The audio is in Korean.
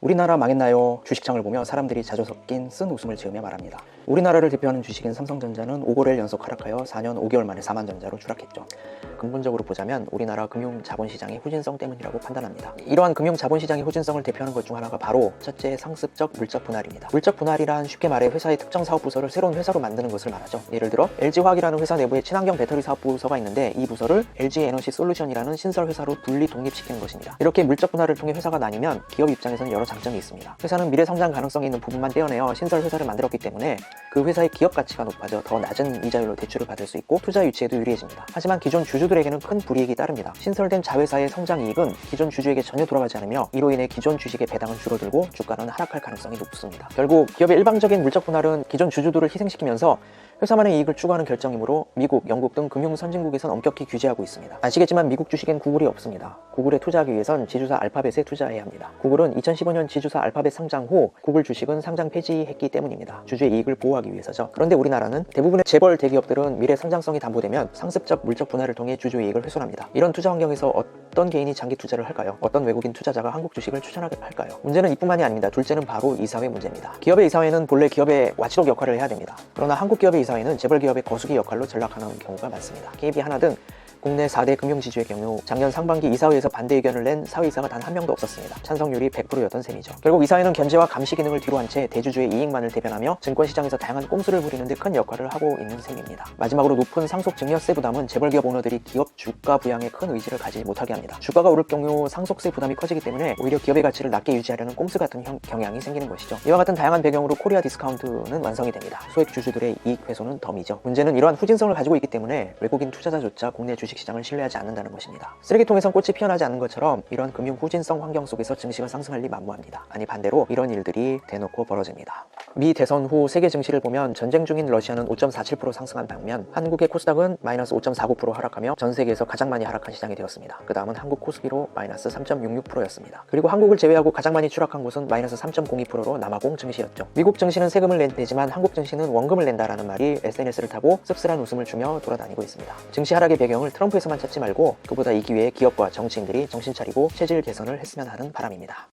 우리나라 망했나요? 주식창을 보며 사람들이 자주 섞인 쓴 웃음을 지으며 말합니다. 우리나라를 대표하는 주식인 삼성전자는 5거래일 연속 하락하여 4년 5개월 만에 4만전자로 추락했죠. 근본적으로 보자면 우리나라 금융자본시장의 후진성 때문이라고 판단합니다. 이러한 금융자본시장의 후진성을 대표하는 것 중 하나가 바로 첫째, 상습적 물적 분할입니다. 물적 분할이란 쉽게 말해 회사의 특정 사업 부서를 새로운 회사로 만드는 것을 말하죠. 예를 들어 LG화학이라는 회사 내부에 친환경 배터리 사업 부서가 있는데 이 부서를 LG에너지 솔루션이라는 신설 회사로 분리 독립시키는 것입니다. 이렇게 물적 분할을 통해 회사가 나뉘면 기업 입장에서는 여러 장점이 있습니다. 회사는 미래 성장 가능성이 있는 부분만 떼어내어 신설 회사를 만들었기 때문에 그 회사의 기업 가치가 높아져 더 낮은 이자율로 대출을 받을 수 있고 투자 유치에도 유리해집니다. 하지만 기존 주주들에게는 큰 불이익이 따릅니다. 신설된 자회사의 성장 이익은 기존 주주에게 전혀 돌아가지 않으며 이로 인해 기존 주식의 배당은 줄어들고 주가는 하락할 가능성이 높습니다. 결국 기업의 일방적인 물적 분할은 기존 주주들을 희생시키면서 회사만의 이익을 추구하는 결정이므로 미국, 영국 등 금융 선진국에선 엄격히 규제하고 있습니다. 아시겠지만 미국 주식엔 구글이 없습니다. 구글에 투자하기 위해선 지주사 알파벳에 투자해야 합니다. 구글은 2015년 지주사 알파벳 상장 후 구글 주식은 상장 폐지했기 때문입니다. 주주의 이익을 보호하기 위해서죠. 그런데 우리나라는 대부분의 재벌 대기업들은 미래 성장성이 담보되면 상습적 물적 분할을 통해 주주 이익을 훼손합니다. 이런 투자 환경에서 어떤 개인이 장기 투자를 할까요? 어떤 외국인 투자자가 한국 주식을 추천하게 할까요? 문제는 이뿐만이 아닙니다. 둘째는 바로 이사회 문제입니다. 기업의 이사회는 본래 기업의 와치독 역할을 해야 됩니다. 그러나 한국 기업의 이사회는 재벌 기업의 거수기 역할로 전락하는 경우가 많습니다. KB 하나 등 국내 4대 금융지주의 경우 작년 상반기 이사회에서 반대 의견을 낸 사회이사가 단 한 명도 없었습니다. 찬성률이 100%였던 셈이죠. 결국 이사회는 견제와 감시 기능을 뒤로한 채 대주주의 이익만을 대변하며 증권시장에서 다양한 꼼수를 부리는 데 큰 역할을 하고 있는 셈입니다. 마지막으로 높은 상속 증여세 부담은 재벌기업 오너들이 기업 주가 부양에 큰 의지를 가지지 못하게 합니다. 주가가 오를 경우 상속세 부담이 커지기 때문에 오히려 기업의 가치를 낮게 유지하려는 꼼수 같은 경향이 생기는 것이죠. 이와 같은 다양한 배경으로 코리아 디스카운트는 완성이 됩니다. 소액 주주들의 이익 훼손은 덤이죠. 문제는 이러한 후진성을 가지고 있기 때문에 외국인 투자자조차 국내 주식시장을 신뢰하지 않는다는 것입니다. 쓰레기통에선 꽃이 피어나지 않는 것처럼 이런 금융 후진성 환경 속에서 증시가 상승할 리 만무합니다. 아니 반대로 이런 일들이 대놓고 벌어집니다. 미 대선 후 세계 증시를 보면 전쟁 중인 러시아는 5.47% 상승한 반면 한국의 코스닥은 마이너스 5.49% 하락하며 전 세계에서 가장 많이 하락한 시장이 되었습니다. 그 다음은 한국 코스피로 마이너스 3.66%였습니다. 그리고 한국을 제외하고 가장 많이 추락한 곳은 마이너스 3.02%로 남아공 증시였죠. 미국 증시는 세금을 내지만 한국 증시는 원금을 낸다라는 말이 SNS를 타고 씁쓸한 웃음을 주며 돌아다니고 있습니다. 증시 하락의 배경을 트럼프에서만 찾지 말고 그보다 이 기회에 기업과 정치인들이 정신 차리고 체질 개선을 했으면 하는 바람입니다.